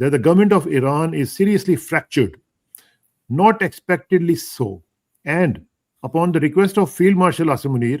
that the government of Iran is seriously fractured, not expectedly so, and upon the request of Field Marshal Asim Munir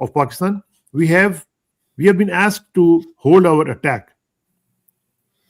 of Pakistan, we have been asked to hold our attack,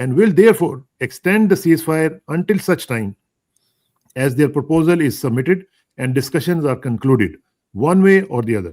and will therefore extend the ceasefire until such time as their proposal is submitted and discussions are concluded one way or the other.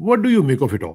What do you make of it all?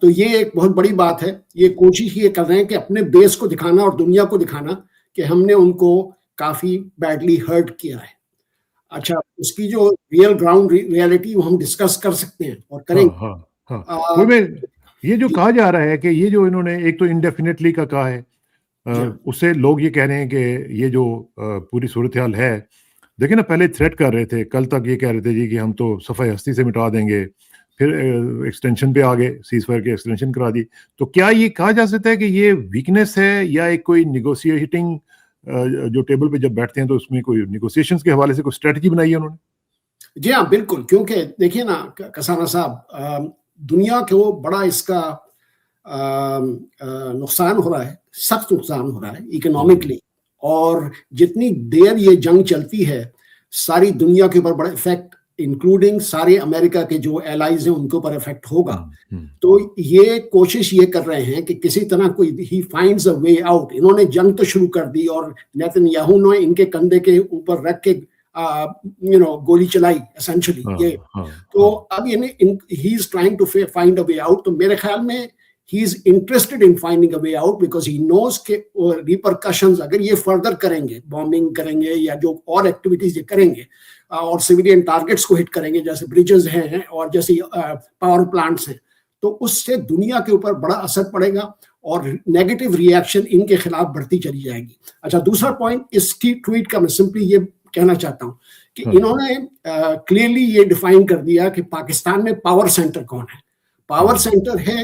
تو یہ ایک بہت بڑی بات ہے. یہ کوشش یہ کر رہے ہیں کہ اپنے بیس کو دکھانا اور دنیا کو دکھانا کہ ہم نے ان کو کافی بیڈلی ہرٹ کیا ہے. اچھا, اس کی جو ریئل گراؤنڈ ریئلٹی وہ ہم ڈسکس کر سکتے ہیں اور کریں گے. یہ جو کہا جا رہا ہے کہ یہ جو انہوں نے ایک تو انڈیفینیٹلی کا کہا ہے, اس سے لوگ یہ کہہ رہے ہیں کہ یہ جو پوری صورتحال ہے, دیکھیں نا پہلے تھریٹ کر رہے تھے, کل تک یہ کہہ رہے تھے جی کہ ہم تو صفحہ ہستی سے مٹا دیں گے, پھر ایکسٹینشن پہ آگے سیز فائر کی ایکسٹینشن کرا دی. تو کیا یہ کہا جا سکتا ہے کہ یہ ویکنیس ہے یا ایک کوئی نیگوسیٹنگ جو ٹیبل پہ جب بیٹھتے ہیں تو اس میں کوئی نیگوسیشنز کے حوالے سے کوئی اسٹریٹجی بنائی ہے انہوں نے؟ جی ہاں بالکل, کیونکہ دیکھیے نا کسانا صاحب, دنیا کو بڑا اس کا نقصان ہو رہا ہے, سخت نقصان ہو رہا ہے اکنامکلی, اور جتنی دیر یہ جنگ چلتی ہے ساری دنیا کے اوپر بڑا افیکٹ انکلوڈنگ سارے امریکہ کے جو ایلائز ہیں ان کے اوپر افیکٹ ہوگا. تو یہ کوشش یہ کر رہے ہیں کہ کسی طرح کوئی he finds a way out. انہوں نے جنگ تو شروع کر دی اور نیتن یاہو نے ان کے کندھے کے اوپر رکھ کے گولی چلائی essentially. یہ تو اب he is trying to find a way out. تو میرے خیال میں he is interested in finding a way out because he knows کہ repercussions اگر یہ further کریں گے, bombing کریں گے یا جو اور ایکٹیویٹیز یہ کریں گے اور سویلین ٹارگیٹس کو ہٹ کریں گے جیسے بریجز ہیں اور جیسے پاور پلانٹس ہیں, تو اس سے دنیا کے اوپر بڑا اثر پڑے گا اور نیگیٹو ری ایکشن ان کے خلاف بڑھتی چلی جائے گی. اچھا, دوسرا پوائنٹ اس کی ٹویٹ کا میں سمپلی یہ کہنا چاہتا ہوں کہ انہوں نے کلیئرلی یہ ڈیفائن کر دیا کہ پاکستان میں پاور سینٹر کون ہے. پاور سینٹر ہے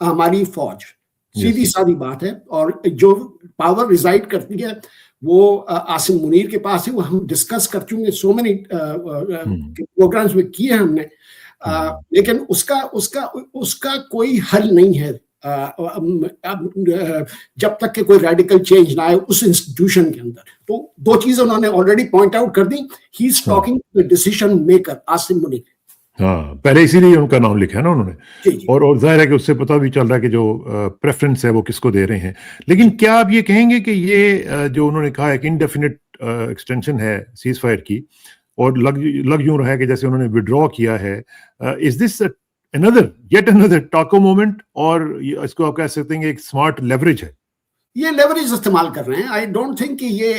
ہماری فوج, سیدھی سادی بات ہے, اور جو پاور ریزائڈ کرتی ہے وہ عاصم منیر کے پاس ہے. وہ ہم ڈسکس کر چکے سو مینی پروگرامز میں کیے ہم نے, لیکن اس کا کوئی حل نہیں ہے جب تک کہ کوئی ریڈیکل چینج نہ آئے اس انسٹیٹیوشن کے اندر. تو دو چیزیں انہوں نے آلریڈی پوائنٹ آؤٹ کر دی. He is talking to the decision maker Asim Munir. ہاں, پہلے اسی لیے ان کا نام لکھا ہے نا انہوں نے, اور ظاہر ہے کہ اس سے پتہ بھی چل رہا ہے کہ جو پریفرنس ہے وہ کس کو دے رہے ہیں. لیکن کیا آپ یہ کہیں گے کہ یہ جو انہوں نے کہا ہے کہ انڈیفینٹ ایکسٹینشن ہے سیز فائر کی, اور لگ یوں رہا ہے کہ جیسے انہوں نے وڈرا کیا ہے, از دس yet another taco moment, اور اس کو آپ کہہ سکتے ہیں کہ ایک اسمارٹ لیوریج ہے؟ یہ لیوریج استعمال کر رہے ہیں. آئی ڈونٹ تھنک کہ یہ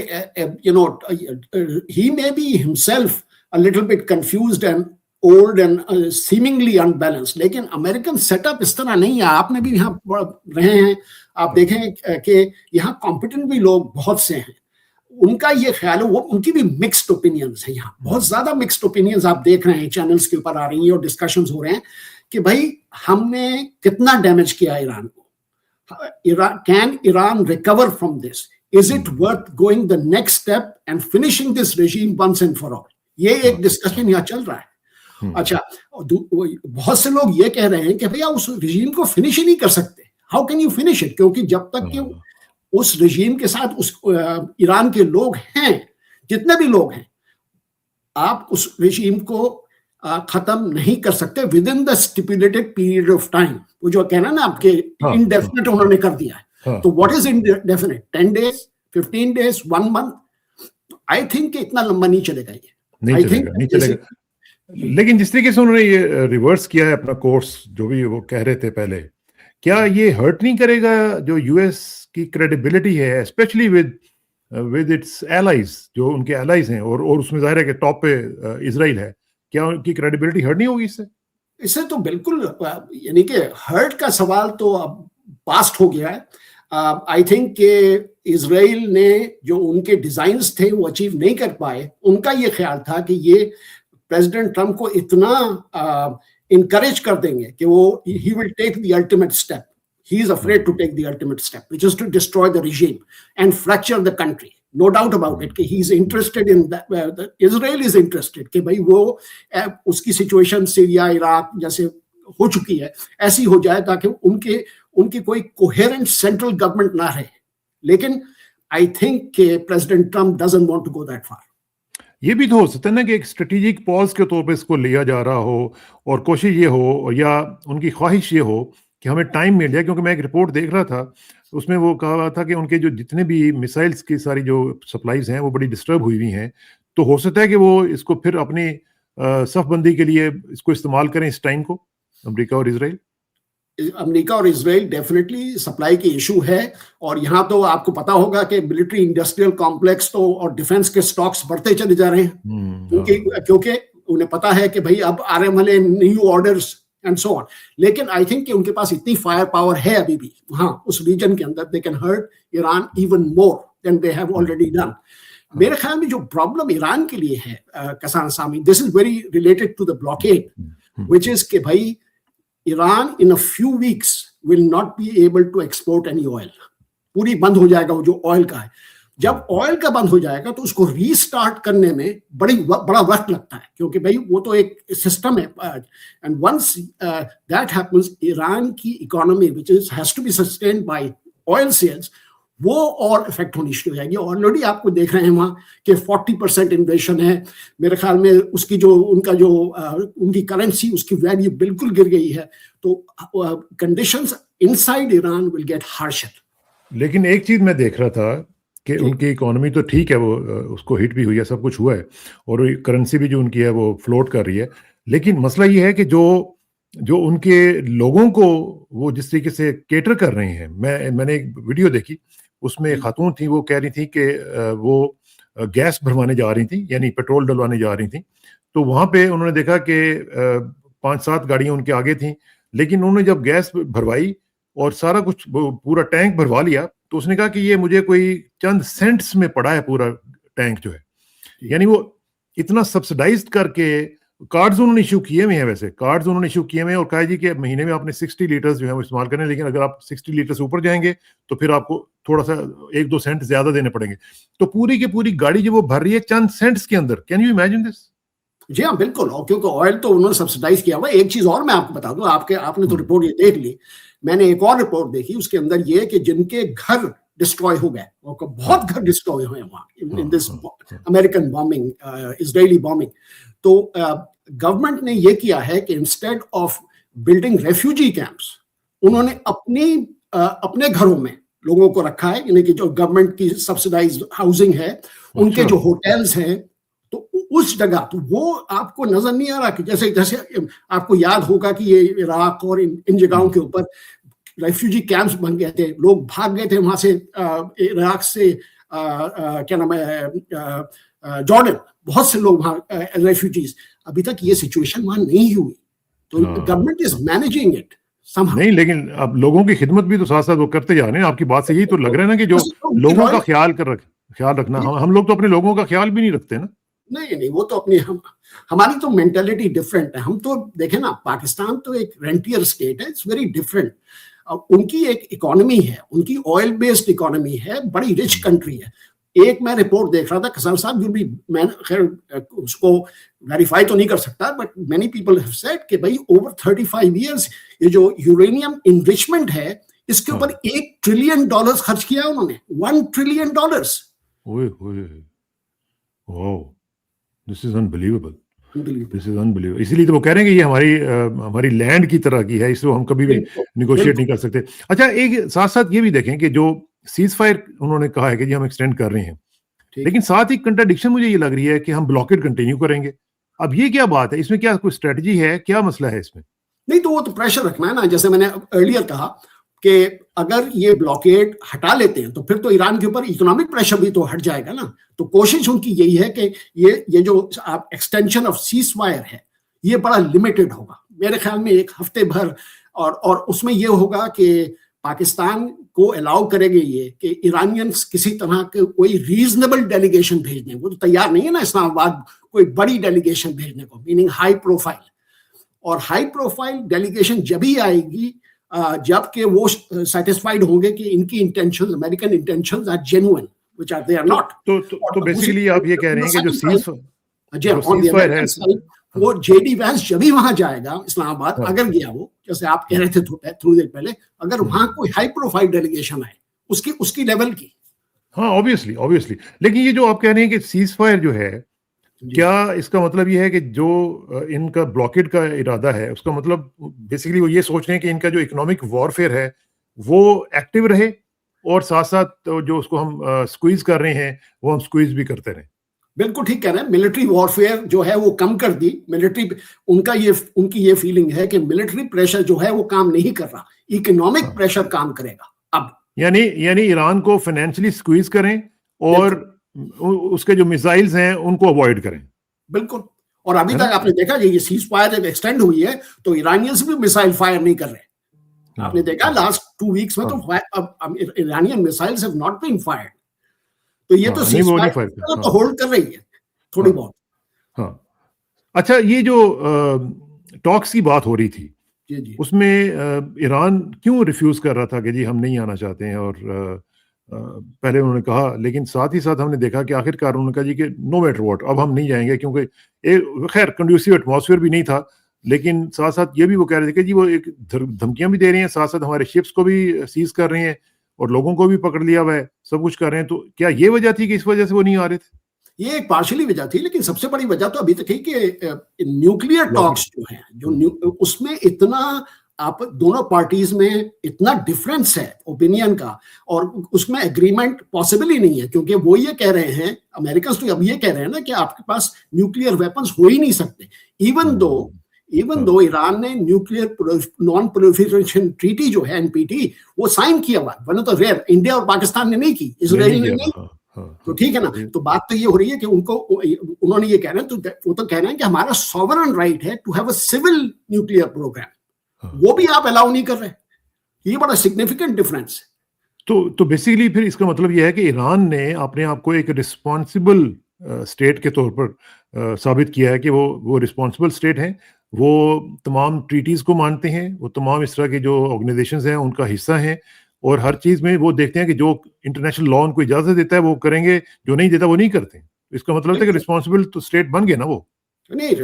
he may be himself a little bit confused and old and seemingly unbalanced, لیکن امریکن سیٹ اپ اس طرح نہیں ہے. آپ نے بھی یہاں رہے ہیں, آپ دیکھیں کہ یہاں کمپیٹنٹ بھی لوگ بہت سے ہیں. ان کا یہ خیال ہے, وہ ان کی بھی مکسڈ اوپینینز ہیں. یہاں بہت زیادہ مکسڈ اوپینینز آپ دیکھ رہے ہیں, چینلز کے اوپر آ رہی ہیں اور ڈسکشنز ہو رہے ہیں کہ بھائی ہم نے کتنا ڈیمیج کیا ایران کو, can Iran recover from this, is it worth going the next step and finishing this regime once and for all. یہ ایک ڈسکشن یہاں چل رہا ہے. اچھا, بہت سے لوگ یہ کہہ رہے ہیں کہ بھیا اس رجیم کو فنش ہی نہیں کر سکتے. How can you finish it, کیونکہ جب تک کہ اس رجیم کے ساتھ اس ایران کے لوگ ہیں, جتنے بھی لوگ ہیں, آپ اس رجیم کو ختم نہیں کر سکتے with in the stipulated period of time. وہ جو کہنا نا آپ کے انڈیفینٹ انہوں نے کر دیا ہے. تو what is indefinite, 10 days, 15 days, 1 month. I think کہ اتنا لمبا نہیں چلے گا یہ, نہیں چلے گا. لیکن جس طریقے سے انہوں نے یہ ریورس کیا ہے اپنا کورس, جو بھی وہ کہہ رہے تھے پہلے, کیا یہ ہرٹ نہیں کرے گا جو یو ایس کی کریڈیبلٹی ہے, اسپیشلی ود اٹس ایلائز, جو ان کے ایلائز ہیں, اور اس میں ظاہر ہے کہ ٹاپ پہ اسرائیل ہے. کیا ان کی کریڈیبلٹی ہرٹ نہیں ہوگی اس سے؟ تو بالکل, یعنی کہ ہرٹ کا سوال تو اب پاسٹ ہو گیا ہے. آئی تھنک کہ اسرائیل نے جو ان کے ڈیزائنز تھے وہ اچیو نہیں کر پائے. ان کا یہ خیال تھا کہ یہ پریزیڈنٹ ٹرمپ کو اتنا انکریج کر دیں گے کہ وہ he will take the ultimate step. He is afraid to take the ultimate step, which is to destroy the regime and fracture the country. No doubt about it کہ he is interested in that. Israel is interested کہ بھائی وہ اس کی situation Syria Iraq جیسے ہو چکی ہے ایسی ہو جائے تاکہ ان کی کوئی کوہیرنٹ سینٹرل گورنمنٹ نہ رہے. لیکن I think کہ president Trump doesn't want to go that far. یہ بھی تو ہو سکتا ہے نا کہ ایک اسٹریٹجک پاز کے طور پہ اس کو لیا جا رہا ہو, اور کوشش یہ ہو یا ان کی خواہش یہ ہو کہ ہمیں ٹائم مل جائے. کیونکہ میں ایک رپورٹ دیکھ رہا تھا, اس میں وہ کہا تھا کہ ان کے جو جتنے بھی میسائلس کی ساری جو سپلائیز ہیں وہ بڑی ڈسٹرب ہوئی ہوئی ہیں, تو ہو سکتا ہے کہ وہ اس کو پھر اپنی صف بندی کے لیے اس کو استعمال کریں اس ٹائم کو, امریکہ اور اسرائیل. امریکہ اور اسرائیل ڈیفینیٹلی سپلائی کی ایشو ہے, اور یہاں تو آپ کو پتا ہوگا کہ ملٹری انڈسٹریل کمپلیکس تو اور ڈیفینس کے سٹاکس بڑھتے چلے جا رہے ہیں, کیونکہ انہیں پتا ہے کہ بھائی اب آ رہے والے نیو آرڈرز اینڈ سو آن. لیکن آئی تھنک کہ ان کے پاس اتنی فائر پاور ہے ابھی بھی وہاں اس ریجن کے اندر, they can hurt Iran even more than they have already done. میرے خیال میں جو پرابلم ایران کے لیے ہے کسان سامی, this is very related to the blockade, which is کہ بھائی Iran in a few weeks will not be able to export any oil. پوری بند ہو جائے گا وہ جو آئل کا ہے. جب آئل کا بند ہو جائے گا تو اس کو ری اسٹارٹ کرنے میں بڑا وقت لگتا ہے, کیونکہ بھائی وہ تو ایک سسٹم ہے. And once that happens, Iran کی economy which has to be sustained by oil sales, وہ اور افیکٹ ہونی شروع ہو جائے گی. آلریڈی آپ کو دیکھ رہے ہیں وہاں کہ 40% انفلیشن ہے. میرے خیال میں اس کی جو ان کی کرنسی, اس کی ویلیو بالکل گر گئی ہے. تو conditions inside Iran will get harsher. لیکن ایک چیز میں دیکھ رہا تھا کہ ان کی اکانومی تو ٹھیک ہے, وہ اس کو ہٹ بھی ہوئی ہے, سب کچھ ہوا ہے, اور کرنسی بھی جو ان کی ہے وہ فلوٹ کر رہی ہے. لیکن مسئلہ یہ ہے کہ جو ان کے لوگوں کو وہ جس طریقے سے کیٹر کر رہے ہیں, میں نے ایک ویڈیو دیکھی, اس میں خاتون تھیں, وہ کہہ رہی تھیں کہ وہ گیس بھروانے جا رہی تھیں, یعنی پیٹرول ڈلوانے جا رہی تھیں. تو وہاں پہ انہوں نے دیکھا کہ 5-7 گاڑیاں ان کے آگے تھیں, لیکن انہوں نے جب گیس بھروائی اور سارا کچھ پورا ٹینک بھروا لیا, تو اس نے کہا کہ یہ مجھے کوئی چند سینٹس میں پڑا ہے پورا ٹینک جو ہے. یعنی وہ اتنا سبسڈائزڈ کر کے کارڈز انہوں نے ایشو کیے ہوئے ہیں, ویسے کارڈز انہوں نے ایشو کیے ہوئے ہیں, اور کہا جی کہ مہینے میں آپ نے 60 لیٹرز جو ہے وہ استعمال کریں, لیکن اگر آپ 60 لیٹر سے اوپر جائیں گے تو پھر آپ کو تھوڑا سا 1-2 سینٹ زیادہ دینے پڑیں گے. تو پوری کی پوری گاڑی جو وہ بھر رہی ہے چند سینٹس کے اندر. Can you imagine this? جی ہاں بالکل, اور کیونکہ آئل تو انہوں نے سبسڈائز کیا ہوا. ایک چیز اور میں آپ کو بتا دوں, آپ نے تو رپورٹ یہ دیکھ لی, میں نے ایک اور رپورٹ دیکھی, اس کے اندر یہ کہ جن کے گھر ڈسٹروائے ہو گئے, بہت گھر ڈسٹروائے ہوئے وہاں in this American bombing, Israeli bombing. تو گورنمنٹ نے یہ کیا ہے کہ instead of building refugee camps, انہوں نے اپنے گھروں میں لوگوں کو رکھا ہے, یعنی کہ جو گورنمنٹ کی سبسڈائز ہاؤسنگ ہے, ان کے جو ہوٹلز ہیں, تو اس جگہ تو وہ آپ کو نظر نہیں آ رہا کہ جیسے آپ کو یاد ہوگا کہ یہ عراق اور ان جگہوں کے اوپر ریفیوجی کیمپس بن گئے تھے, لوگ بھاگ گئے تھے وہاں سے, عراق سے کیا نام ہے جارڈن, بہت سے لوگ وہاں ریفیوجیز. ابھی تک یہ سچویشن وہاں نہیں ہوئی, تو گورنمنٹ از مینیجنگ اٹ نہیں, لیکن اب لوگوں کی خدمت بھی تو ساتھ ساتھ وہ کرتے جا رہے ہیں. آپ کی بات سے یہی تو لگ رہا ہے نا کہ جو لوگوں کا خیال رکھنا, ہم لوگ تو اپنے لوگوں کا خیال بھی نہیں رکھتے نا. نہیں, وہ تو اپنی ہماری تو مینٹلٹی ڈفرینٹ ہے. ہم تو دیکھیں نا, پاکستان تو ایک رینٹیئر اسٹیٹ ہے, اٹس ویری ڈفرینٹ. ان کی ایک اکانومی ہے, ان کی آئل بیسڈ اکانومی ہے, بڑی رچ کنٹری ہے. ایک میں رپورٹ دیکھ رہا تھا کسان صاحب, جو بھی میں خیر اس کو ویریفائی تو نہیں کر سکتا, but many people have said کہ بھائی اوور 35 ایئرس یہ جو یورینیم انریچمنٹ ہے, اس کے اوپر $1 ٹریلین خرچ کیا انہوں نے, $1 trillion. This is unbelievable. This is unbelievable. اسی لیے تو وہ کہہ رہے ہیں کہ یہ ہماری لینڈ کی طرح کی ہے, اس کو ہم کبھی بھی نیگوشیٹ نہیں کر سکتے. اچھا, ایک ساتھ ساتھ یہ بھی دیکھیں کہ جو سیز فائر انہوں نے کہا ہے کہ جی ہم ایکسٹینڈ کر رہے ہیں, لیکن ساتھ ہی کنٹراڈکشن مجھے یہ لگ رہی ہے کہ ہم بلاکیڈ کنٹینیو کریں گے. اب یہ کیا بات ہے, اس میں کیا کوئی اسٹریٹجی ہے, کیا مسئلہ ہے اس میں؟ نہیں, تو وہ تو پریشر رکھنا ہے نا, جیسے میں نے ارلیئر کہا کہ اگر یہ بلاکیڈ ہٹا لیتے ہیں تو پھر تو ایران کے اوپر اکنامک پریشر بھی تو ہٹ جائے گا نا. تو کوشش ان کی یہی ہے کہ یہ جو ایکسٹینشن آف سیز فائر ہے یہ بڑا لمیٹڈ ہوگا, میرے خیال میں 1 ہفتے بھر, اور اس میں یہ ہوگا کہ پاکستان کو الاؤ کرے گے یہ کہ ایرانینس کسی طرح کے کوئی ریزنیبل ڈیلیگیشن بھیج دیں. وہ تو تیار نہیں ہے نا اسلام آباد کوئی بڑی ڈیلیگیشن بھیجنے کو, میننگ ہائی پروفائل. اور ہائی پروفائل ڈیلیگیشن جب ہی آئے گی جب کہ وہ سیٹسفائیڈ ہوں گے کہ ان کی intentions, American intentions are genuine, which are they are not. تو بیسیکلی آپ یہ کہہ رہے ہیں کہ جو سیز فائر ہے, وہ جے ڈی وینس جب ہی وہاں جائے گا اسلام آباد, اگر گیا وہ, جیسے آپ کہہ رہے تھے تھوڑی دیر پہلے, اگر وہاں کوئی ہائی پروفائل ڈیلیگیشن آئے اس کی لیول کی. ہاں obviously. لیکن یہ جو آپ کہہ رہے ہیں کہ سیز فائر جو ہے, کیا اس کا مطلب یہ ہے کہ جو ان کا بلاکیڈ کا ارادہ ہے, اس کا مطلب بیسیکلی وہ یہ سوچ رہے ہیں کہ ان کا جو اکنامک وارفیئر ہے وہ ایکٹیو رہے, اور ساتھ ساتھ جو اس کو ہم سکویز کر رہے ہیں وہ ہم سکویز بھی کرتے رہیں؟ بالکل ٹھیک کہہ رہے ہیں. ملٹری وارفیئر جو ہے وہ کم کر دی. ملٹری ان کی یہ فیلنگ ہے کہ ملٹری پریشر جو ہے وہ کام نہیں کر رہا, اکنامک پریشر کام کرے گا اب. یعنی ایران کو فائنینشلی سکویز کریں اور اس کے جو میزائلز ہیں ان کو اوائڈ کریں. بالکل. اور ابھی تک آپ نے دیکھا یہ سیز فائر جب ایکسٹینڈ ہوئی ہے تو ایرانینز بھی میسائل فائر نہیں کر رہے. آپ نے دیکھا لاسٹ 2 ویکس میں تو Iranian missiles have not been fired. تو یہ تو سیز فائر تو ہولڈ کر رہی ہے تھوڑی بہت. ہاں اچھا, یہ جو ٹاکس کی بات ہو رہی تھی اس میں ایران کیوں ریفیوز کر رہا تھا کہ جی ہم نہیں آنا چاہتے ہیں, اور پہلے انہوں نے کہا, لیکن ساتھ ہی ساتھ ہم نے دیکھا کہ آخر کار انہوں نے کہا جی کہ نو میٹر واٹ اب ہم نہیں جائیں گے, کیونکہ خیر کنڈیوسیو ایٹماسفیئر بھی نہیں تھا, لیکن ساتھ ساتھ یہ بھی وہ کہہ رہے تھے کہ جی وہ ایک دھمکیاں بھی دے رہے ہیں, ساتھ ساتھ ہمارے شپس کو بھی سیز کر رہے ہیں اور لوگوں کو بھی پکڑ لیا ہوا ہے, سب کچھ کر رہے ہیں. تو کیا یہ وجہ تھی کہ اس وجہ سے وہ نہیں آ رہے تھے؟ یہ ایک پارشلی وجہ تھی, لیکن سب سے بڑی وجہ تو ابھی تک ہے کہ نیوکلیئر ٹاکس جو ہیں جو اس میں اتنا آپ دونوں پارٹیز میں اتنا ڈفرینس ہے اوپینین کا, اور اس میں اگریمنٹ پاسبل ہی نہیں ہے, کیونکہ وہ یہ کہہ رہے ہیں امریکنز تو اب یہ کہہ رہے ہیں نا کہ آپ کے پاس نیوکلیئر ویپنز ہو ہی نہیں سکتے. ایون دو ایران نے نیوکلیئر نان پرولیفریشن ٹریٹی جو ہے NPT وہ سائن کیا ہوا, ورنہ تو ریئر انڈیا اور پاکستان نے نہیں کی, اسرائیل نے نہیں. تو ٹھیک ہے نا, تو بات تو یہ ہو رہی ہے کہ انہوں نے یہ کہہ رہے ہیں, وہ تو کہہ رہے ہیں کہ ہمارا سوورن رائٹ ہے to have a civil nuclear programme, وہ بھی آپ الاؤ نہیں کر رہے. یہ بڑا سگنیفیکنٹ ڈفرینس ہے. تو بیسیکلی پھر اس کا مطلب یہ ہے کہ ایران نے اپنے آپ کو ایک رسپانسبل اسٹیٹ کے طور پر ثابت کیا ہے کہ وہ رسپانسبل اسٹیٹ ہیں, وہ تمام ٹریٹیز کو مانتے ہیں, وہ تمام اس طرح کے جو آرگنائزیشنز ہیں ان کا حصہ ہیں, اور ہر چیز میں وہ دیکھتے ہیں کہ جو انٹرنیشنل لا ان کو اجازت دیتا ہے وہ کریں گے, جو نہیں دیتا وہ نہیں کرتے. اس کا مطلب ہے کہ رسپانسبل تو اسٹیٹ بن گئے نا وہ. نہیں,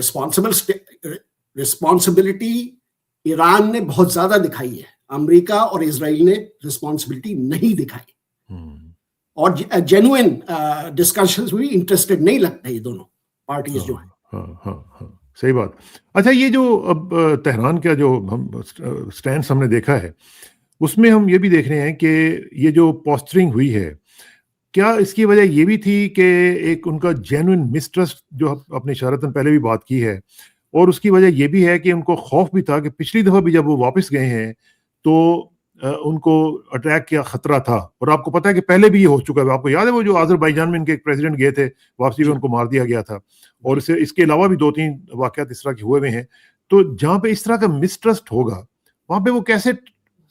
رسپانسبلٹی ایران نے بہت زیادہ دکھائی ہے, امریکہ اور اسرائیل نے رسپانسبلٹی نہیں دکھائی, اور جینوئن ڈسکشنز میں انٹرسٹڈ نہیں لگتا یہ دونوں پارٹیز جو ہیں. ہاں صحیح بات. اچھا, یہ جو اب تہران کا جو ہم سٹینڈ ہم نے دیکھا ہے اس میں ہم یہ بھی دیکھ رہے ہیں کہ یہ جو پوسچرنگ ہوئی ہے, کیا اس کی وجہ یہ بھی تھی کہ ایک ان کا جینوئن مسٹرسٹ جو آپ نے اشارتاً پہلے بھی بات کی ہے, اور اس کی وجہ یہ بھی ہے کہ ان کو خوف بھی تھا کہ پچھلی دفعہ بھی جب وہ واپس گئے ہیں تو ان کو اٹیک کا خطرہ تھا, اور آپ کو پتا ہے کہ پہلے بھی یہ ہو چکا ہے. آپ کو یاد ہے وہ جو آذربائیجان میں ان کے ایک پریزیڈنٹ گئے تھے, واپسی میں ان کو مار دیا گیا تھا, اور اس کے علاوہ بھی 2-3 واقعات اس طرح کے ہوئے ہیں. تو جہاں پہ اس طرح کا مسٹرسٹ ہوگا وہاں پہ وہ کیسے,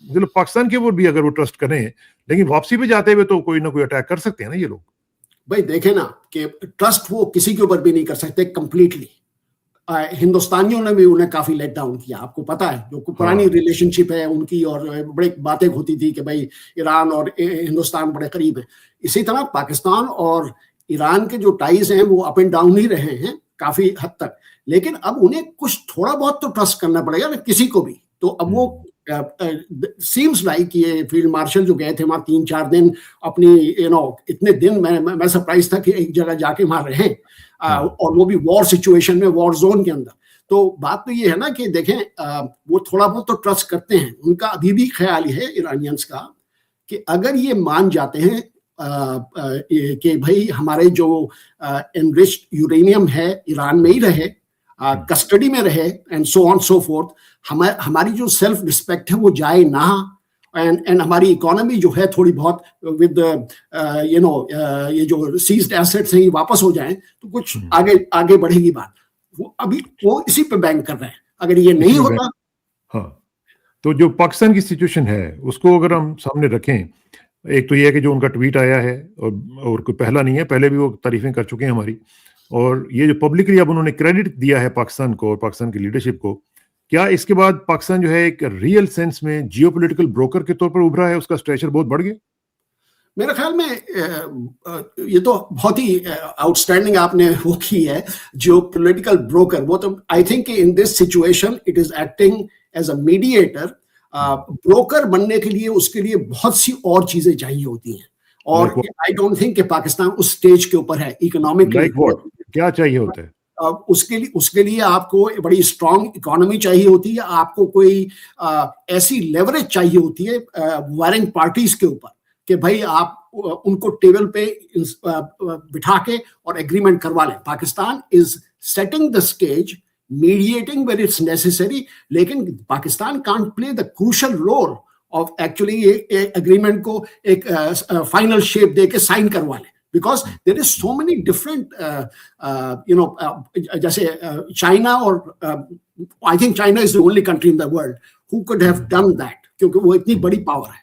مطلب پاکستان کے اوپر بھی اگر وہ ٹرسٹ کریں, لیکن واپسی پہ جاتے ہوئے تو کوئی نہ کوئی اٹیک کر سکتے ہیں نا یہ لوگ. بھائی دیکھیں نا کہ ٹرسٹ وہ کسی کے اوپر بھی نہیں کر سکتے کمپلیٹلی. ہندوستانیوں نے بھی انہیں کافی لیٹ ڈاؤن کیا, آپ کو پتا ہے, جو پرانی ریلیشن شپ ہے ان کی, اور بڑے باتیں ہوتی تھی کہ بھائی ایران اور ہندوستان بڑے قریب ہیں. اسی طرح پاکستان اور ایران کے جو ٹائز ہیں وہ اپ اینڈ ڈاؤن ہی رہے ہیں کافی حد تک, لیکن اب انہیں کچھ تھوڑا بہت تو ٹرسٹ کرنا پڑے گا نا کسی کو بھی. تو اب وہ سیمز لائک یہ فیلڈ مارشل جو گئے تھے وہاں 3-4 دن اپنی اتنے دن میں سرپرائز تھا کہ ایک جگہ جا کے وہاں رہیں, اور وہ بھی وار سچویشن میں, وار زون کے اندر. تو بات تو یہ ہے نا کہ دیکھیں وہ تھوڑا بہت تو ٹرسٹ کرتے ہیں. ان کا ابھی بھی خیال ہے ایرانینز کا کہ اگر یہ مان جاتے ہیں کہ بھائی ہمارے جو انریچڈ یورینیم ہے ایران میں ہی رہے, کسٹڈی میں رہے, and so on so fourth, ہماری جو سیلف رسپیکٹ ہے وہ جائے نہ, اینڈ ہماری اکانومی جو ہے تھوڑی بہت ود یہ جو سیزڈ ایسٹس ہیں یہ واپس ہو جائیں تو کچھ آگے بڑھے گی بات. وہ ابھی وہ اسی پہ بینک کر رہے ہیں. اگر یہ نہیں ہوتا, ہاں, تو جو پاکستان کی سچویشن ہے اس کو اگر ہم سامنے رکھیں, ایک تو یہ ہے کہ جو ان کا ٹویٹ آیا ہے اور کوئی پہلا نہیں ہے, پہلے بھی وہ تعریفیں کر چکے ہیں ہماری, اور یہ جو پبلکلی اب انہوں نے کریڈٹ دیا ہے پاکستان کو اور پاکستان کی لیڈرشپ کو, کیا اس کے بعد پاکستان جو ہے ایک ریئل سینس میں جیو پولیٹیکل بروکر کے طور پر ابھرا ہے, اس کا اسٹیچر بہت بڑھ گیا؟ میرے خیال میں یہ تو بہت ہی آؤٹ اسٹینڈنگ آپ نے وہ کی ہے, جیو پولیٹیکل بروکر. وہ تو I think in this situation it is acting as a mediator. Broker بننے کے لیے اس کے لیے بہت سی اور چیزیں چاہیے ہوتی ہیں, اور آئی ڈونٹ تھنک کہ پاکستان اس سٹیج کے اوپر ہے اکنامکلی. کیا چاہیے ہوتا ہے اس کے لیے آپ کو بڑی اسٹرانگ اکانومی چاہیے ہوتی ہے, آپ کو کوئی ایسی لیوریج چاہیے ہوتی ہے وارنگ پارٹیز کے اوپر کہ بھائی آپ ان کو ٹیبل پہ بٹھا کے اور ایگریمنٹ کروا لیں. Pakistan is setting the stage, mediating where it's necessary, لیکن Pakistan can't play the crucial role of actually agreement کو ایک فائنل شیپ دے کے سائن کروا لیں. Because there is so many different, جیسے China اور I think China is the only country in the world who could have done that, کیونکہ وہ اتنی بڑی پاور ہے.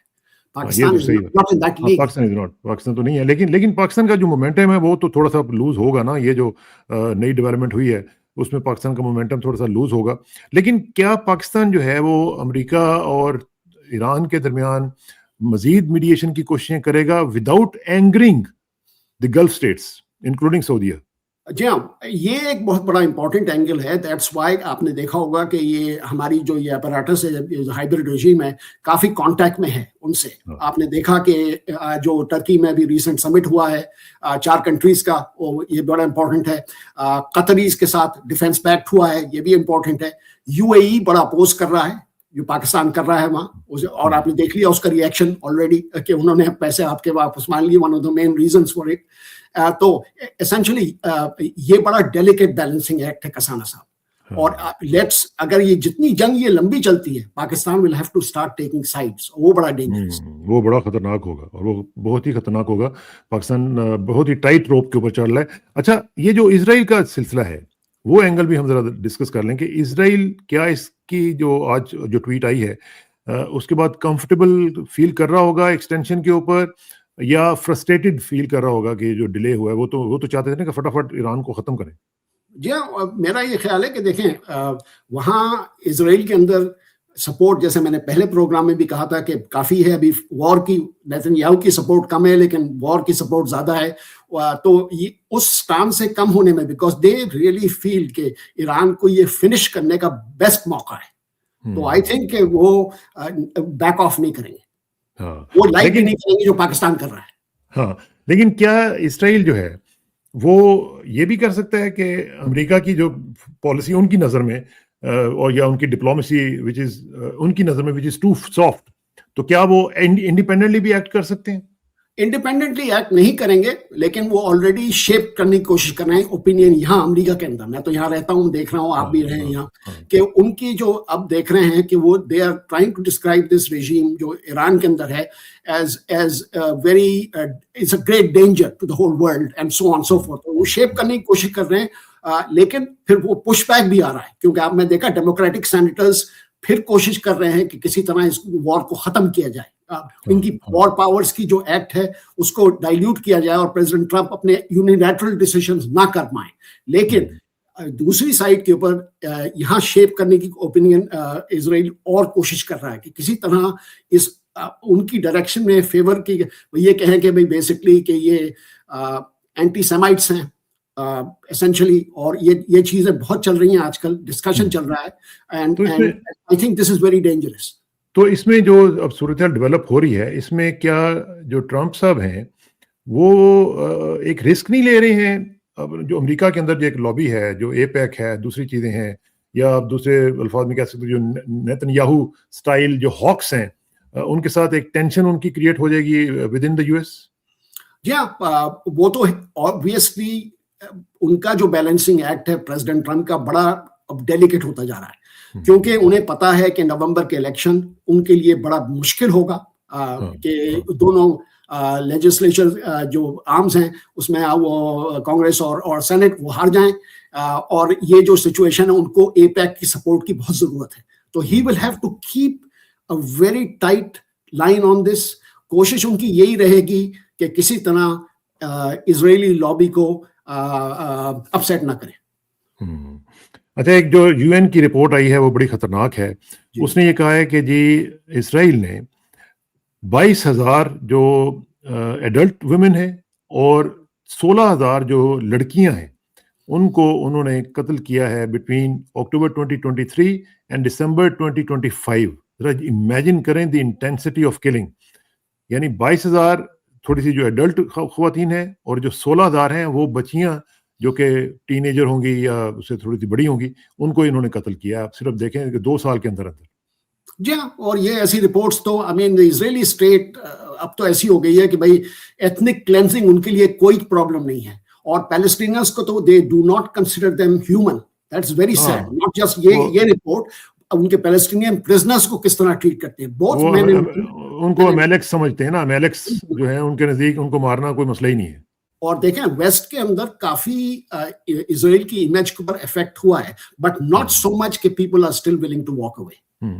Pakistan is not in that league. Pakistan تو نہیں ہے, لیکن پاکستان کا جو مومنٹم ہے وہ تو تھوڑا سا لوز ہوگا نا. یہ جو نئی ڈیولپمنٹ ہوئی ہے اس میں پاکستان کا مومنٹم تھوڑا سا لوز ہوگا. لیکن کیا پاکستان جو ہے وہ امریکہ اور ایران کے درمیان مزید میڈیشن کی کوششیں کرے گا without angering the Gulf states including Saudi? جی ہاں, یہ ایک بہت بڑا امپورٹنٹ اینگل ہے. دیٹس وائی آپ نے دیکھا ہوگا کہ یہ ہماری جو یہ اپیراٹس ہے, ہائبرڈ رجیم ہے, کافی کانٹیکٹ میں ہے ان سے. آپ نے دیکھا کہ جو ٹرکی میں بھی ریسنٹ سمٹ ہوا ہے 4 کنٹریز کا, یہ بڑا امپورٹنٹ ہے. قطریز کے ساتھ ڈیفینس پیکٹ ہوا ہے, یہ بھی امپورٹنٹ ہے. UAE بڑا اپوز کر رہا ہے جو پاکستان کر رہا ہے وہاں, اور آپ نے دیکھ لیا اس کا ریئیکشن آلریڈی کہ انہوں نے پیسے آپ کے واپس مان لیے. One of the main reasons for it. تو اسینشلی یہ بڑا ڈیلیکیٹ بیلنسنگ ایکٹ ہے کسانا صاحب. اور لیٹس, اگر یہ جتنی جنگ یہ لمبی چلتی ہے, Pakistan will have to start taking sides. وہ بڑا ڈینجرس, وہ بڑا خطرناک ہوگا, اور وہ بہت ہی خطرناک ہوگا. پاکستان بہت ہی ٹائٹ روپ کے اوپر چل رہا ہے. اچھا, یہ جو اسرائیل کا سلسلہ ہے وہ اینگل بھی ہم ذرا ڈسکس کر لیں کہ اسرائیل کیا اس کی جو آج جو ٹویٹ آئی ہے اس کے بعد کمفرٹیبل فیل کر رہا ہوگا ایکسٹینشن کے اوپر, یا فرسٹریٹڈ فیل کر رہا ہوگا کہ جو ڈیلے ہوا ہے وہ تو چاہتے تھے نا کہ فٹافٹ ایران کو ختم کریں. جی ہاں, میرا یہ خیال ہے کہ دیکھیں وہاں اسرائیل کے اندر سپورٹ, جیسے میں نے پہلے پروگرام میں بھی کہا تھا کہ کافی ہے. ابھی وار کی نیتن یاہو کی سپورٹ کم ہے, لیکن وار کی سپورٹ زیادہ ہے. تو یہ اس ٹام سے کم ہونے میں, بیکاز دے ریئلی فیل کہ ایران کو یہ فنش کرنے کا بیسٹ موقع ہے. تو آئی تھنک کہ وہ بیک آف نہیں کریں گے, وہ لائک بھی نہیں کریں گے جو پاکستان کر رہا ہے. ہاں, لیکن کیا اسرائیل جو ہے وہ یہ بھی کر سکتا ہے کہ امریکہ کی جو پالیسی ان کی نظر میں اور یا ان کی ڈپلومیسی وچ از ان کی نظر میں وچ از ٹو سافٹ, تو کیا وہ انڈیپینڈنٹلی بھی ایکٹ کر سکتے ہیں؟ انڈیپینڈنٹلی ایکٹ نہیں کریں گے, لیکن وہ آلریڈی شیپ کرنے کی کوشش کر رہے ہیں اوپینین یہاں امریکہ کے اندر. میں تو یہاں رہتا ہوں, دیکھ رہا ہوں, آپ بھی رہے ہیں یہاں, کہ ان کی جو اب دیکھ رہے ہیں کہ وہ they are trying to describe this regime جو ایران کے اندر ہے as very it's a great danger to the whole world and so on so forth. وہ شیپ کرنے کی کوشش کر رہے ہیں, لیکن پھر وہ پش بیک بھی آ رہا ہے, کیونکہ آپ نے دیکھا ڈیموکریٹک سینیٹرز پھر کوشش کر رہے ہیں کہ کسی طرح اس وار کو ختم کیا جائے. ان کی وار پاورز کی جو ایکٹ ہے اس کو ڈائلیوٹ کیا جائے اور پریزیڈنٹ ٹرمپ اپنے یونیلیٹرل ڈیسیژنز نہ کر پائیں. لیکن دوسری سائڈ کے اوپر یہاں شیپ کرنے کی اوپینین اسرائیل اور کوشش کر رہا ہے کہ کسی طرح اس ان کی ڈائریکشن میں فیور کی, یہ کہیں کہ بھئی بیسکلی کہ یہ اینٹی سیمائٹس ہیں essentially, اور یہ چیزیں بہت چل رہی ہیں آج کل, ڈسکشن چل رہا ہے, and I think this is very dangerous. تو اس میں جو اب صورتحال ڈیولپ ہو رہی ہے, اس میں کیا جو ٹرمپ صاحب ہیں وہ ایک رسک نہیں لے رہے ہیں؟ اب جو امریکہ کے اندر جو ایک لابی ہے, جو اے پیک ہے, دوسری چیزیں ہیں, یا آپ دوسرے الفاظ میں کہہ سکتے جو نیتن یاہو سٹائل جو ہاکس ہیں, ان کے ساتھ ایک ٹینشن ان کی کریٹ ہو جائے گی with in the U S. جی ہاں, وہ تو obviously ان کا جو بیلنسنگ ایکٹ ہے پریزیڈنٹ ٹرمپ کا بڑا اب ڈیلیکیٹ ہوتا جا رہا ہے, کیونکہ انہیں پتا ہے کہ نومبر کے الیکشن ان کے لیے بڑا مشکل ہوگا کہ دونوں لیجسلیچر جو آرمز ہیں اس میں وہ کانگریس اور سینٹ وہ ہار جائیں, اور یہ جو سچویشن ہے ان کو اے پیک کی سپورٹ کی بہت ضرورت ہے. تو he will have to keep a very tight line on this. کوشش ان کی یہی رہے گی کہ کسی طرح اسرائیلی لابی کو اپسیٹ نہ کریں. اچھا, ایک جو یو این کی رپورٹ آئی ہے وہ بڑی خطرناک ہے. اس نے یہ کہا ہے کہ جی اسرائیل نے 22,000 جو ایڈلٹ ویمن ہیں اور 16,000 جو لڑکیاں ہیں ان کو انہوں نے قتل کیا ہے بٹوین اکتوبر 2023 اینڈ دسمبر 2025. ذرا امیجن کریں دی انٹینسٹی آف کلنگ. یعنی 22,000 تھوڑی سی جو ایڈلٹ خواتین ہیں, اور جو 16,000 ہیں وہ بچیاں جو کہ ٹین ایجر ہوں گی یا اس سے تھوڑی سی بڑی ہوں گی, ان کو انہوں نے قتل کیا. آپ صرف دیکھیں کہ 2 سال کے اندر اندر. جی ہاں, اور یہ ایسی رپورٹس تو اسرائیلی اسٹیٹ اب تو ایسی ہو گئی ہے کہ بھائی ایتھنک کلینزنگ ان کے لیے کوئی پرابلم نہیں ہے, اور پیلسٹینئنس کو تو they do not consider them human. That's very sad. Not just یہ رپورٹ, ان کے پیلسٹینین پرزنرز کو کس طرح ٹریٹ کرتے ہیں, بہت میں نے ان کو میلکس سمجھتے ہیں نا, میلکس جو ہے ان کے نزدیک ان کو مارنا کوئی مسئلہ ہی نہیں ہے. اور دیکھیں ویسٹ کے اندر کافی اسرائیل کی امیج کے اوپر افیکٹ ہوا ہے, بٹ ناٹ سو مچ کہ people are still willing to walk away.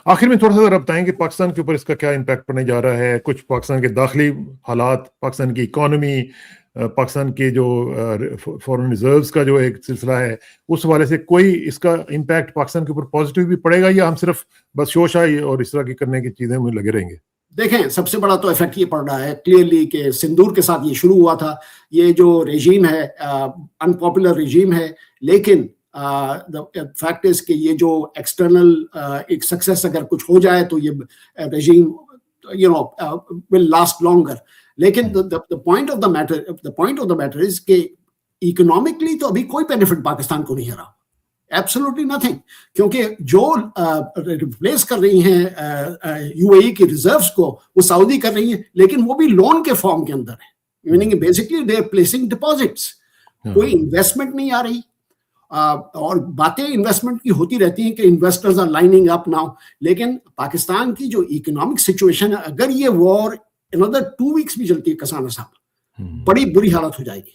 آخر میں تھوڑا سا بتائیں کہ پاکستان کے اوپر اس کا کیا امپیکٹ پڑنے جا رہا ہے, کچھ پاکستان کے داخلی حالات, پاکستان کی اکانومی, پاکستان کے جو فورن ریزروز کا جو ایک سلسلہ ہے, اس حوالے سے کوئی اس کا امپیکٹ پاکستان کے اوپر پازیٹیو بھی پڑے گا, یا ہم صرف بس شوشائی اور اس طرح کی کرنے کی چیزیں میں لگے رہیں گے؟ دیکھیں سب سے بڑا تو افیکٹ یہ پڑ رہا ہے کلیئرلی کہ سندور کے ساتھ یہ شروع ہوا تھا. یہ جو رجیم ہے انپاپولر رجیم ہے, لیکن فیکٹ از کہ یہ جو ایکسٹرنل ایک سکسیس اگر کچھ ہو جائے تو یہ رجیم ول لاسٹ لانگر. لیکن the point of the matter is کہ اکنامکلی تو ابھی کوئی بینیفٹ پاکستان کو نہیں ہے رہا, ایبسولوٹلی نتھنگ, کیونکہ جو ریپلیس کر رہی ہیں یو اے ای کی ریزروز کو وہ سعودی کر رہی ہیں, لیکن وہ بھی لون کے فارم کے اندر ہے, meaning basically they are placing deposits. کوئی انویسٹمنٹ نہیں آ رہی, اور باتیں انویسٹمنٹ کی ہوتی رہتی ہیں کہ investors are lining up now, لیکن پاکستان کی جو اکنامک سچویشن ہے, اگر یہ وار another 2 weeks بھی چلتی ہے کسان صاحب, بڑی بری حالت ہو جائے گی,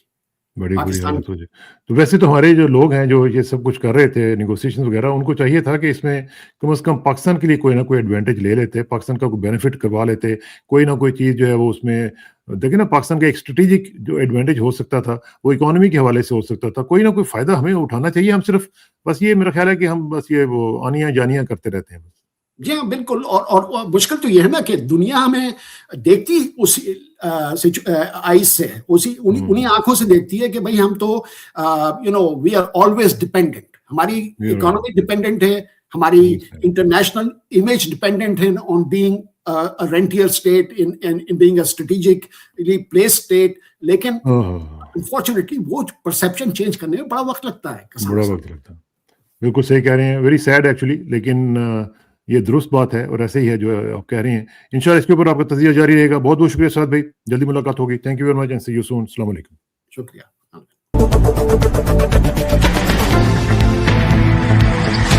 بڑی بری حالت ہو جائے. تو ویسے تو ہمارے جو لوگ ہیں جو یہ سب کچھ کر رہے تھے نیگوسیشن وغیرہ, ان کو چاہیے تھا کہ اس میں کم از کم پاکستان کے لیے کوئی نہ کوئی ایڈوانٹیج لے لیتے, پاکستان کا کوئی بینیفٹ کروا لیتے, کوئی نہ کوئی چیز جو ہے وہ اس میں دیکھیں نا, پاکستان کا ایک اسٹریٹجک جو ایڈوانٹیج ہو سکتا تھا وہ اکانومی کے حوالے سے ہو سکتا تھا, کوئی نہ کوئی فائدہ ہمیں اٹھانا چاہیے. ہم صرف بس یہ میرا خیال ہے کہ ہم بس یہ وہ آنیاں جانیاں کرتے رہتے ہیں. جی ہاں بالکل, اور مشکل تو یہ ہے نا کہ دنیا ہمیں دیکھتی اس آئیز سے, انہیں آنکھوں سے دیکھتی ہے کہ بھائی ہم تو وی آر آلویز ڈپینڈنٹ, ہماری اکانومی ڈپینڈنٹ ہے, ہماری انٹرنیشنل امیج ڈپینڈنٹ ہے on being rentier state, in being a strategically placed state. لیکن انفارچونیٹلی وہ پرسیپشن چینج کرنے میں بڑا وقت لگتا ہے, بڑا وقت لگتا ہے. بالکل صحیح کہہ رہے ہیں, ویری سیڈ ایکچولی, لیکن یہ درست بات ہے اور ایسے ہی ہے جو آپ کہہ رہے ہیں. انشاءاللہ اس کے اوپر آپ کا تجزیہ جاری رہے گا. بہت بہت شکریہ سعد بھائی, جلدی ملاقات ہوگی. Thank you very much and see you soon. السلام علیکم. شکریہ.